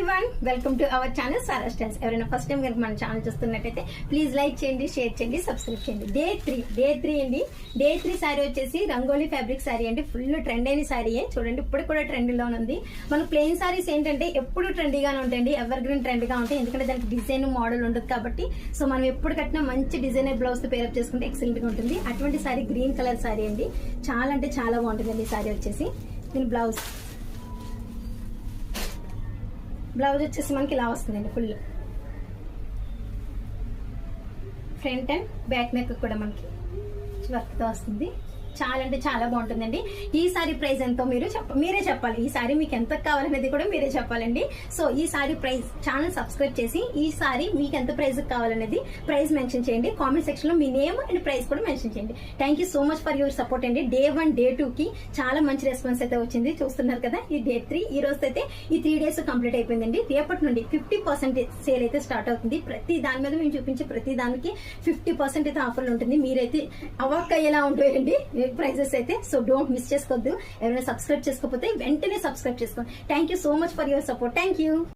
Everyone, welcome to our channel Sara Styles. ఎవరైనా first time కనుక మన ఛానల్ చూస్తున్నట్టయితే ప్లీజ్ లైక్ చేయండి, షేర్ చేయండి, సబ్స్క్రైబ్ చేయండి. డే త్రీ అండి. డే 3 శారీ వచ్చేసి రంగోలీ ఫ్యాబ్రిక్ శారీ అండి. ఫుల్ ట్రెండ్ అయిన శారీయే చూడండి, ఇప్పుడు కూడా ట్రెండ్ లో ఉంది. మన ప్లెయిన్ శారీస్ ఏంటంటే ఎప్పుడు ట్రెండీగానే ఉంటాయండి, ఎవర్ గ్రీన్ ట్రెండ్ గా ఉంటాయి. ఎందుకంటే దానికి డిజైన్ మోడల్ ఉండదు కాబట్టి. సో మనం ఎప్పుడు కట్టినా మంచి డిజైనర్ బ్లౌజ్ తో పేరప్ చేసుకుంటే ఎక్సలెంట్ గా ఉంటుంది. అటువంటి శారీ గ్రీన్ కలర్ శారీ అండి. చాలా అంటే చాలా బాగుంటుందండి ఈ శారీ వచ్చేసి. దీని బ్లౌజ్ వచ్చేసి మనకి ఇలా వస్తుందండి. Full front and back neck కూడా మనకి వర్క్ తో వస్తుంది. చాలా అంటే చాలా బాగుంటుందండి. ఈ సారీ ప్రైస్ ఎంతో మీరే చెప్పాలి. ఈ సారీ మీకు ఎంత కావాలనేది కూడా మీరే చెప్పాలండి. సో ఈ సారీ ప్రైస్ ఛానల్ సబ్స్క్రైబ్ చేసి ఈ సారీ మీకు ఎంత ప్రైస్ కావాలనేది ప్రైస్ మెన్షన్ చేయండి. కామెంట్ సెక్షన్ లో మీ నేమ్ అండ్ ప్రైస్ కూడా మెన్షన్ చేయండి. Thank you so much for your support అండి. డే 1 డే 2 కి చాలా మంచి రెస్పాన్స్ అయితే వచ్చింది. చూస్తున్నారు కదా, ఈ డే 3 ఈ రోజు అయితే ఈ 3 డేస్ కంప్లీట్ అయిపోయిందండి. రేపటి నుండి 50% సేల్ అయితే స్టార్ట్ అవుతుంది. ప్రతి దాని మీద మేము చూపించే ప్రతి దానికి 50% అయితే ఆఫర్లు ఉంటుంది. మీరైతే అవాక్ అయ్యేలా ఉంటాయండి ప్రైజెస్ అయితే. సో డోంట్ మిస్ చేసుకోవద్దు. ఎవరైనా సబ్స్క్రైబ్ చేసుకోకపోతే వెంటనే సబ్స్క్రైబ్ చేసుకోండి. Thank you so much for your support. Thank you.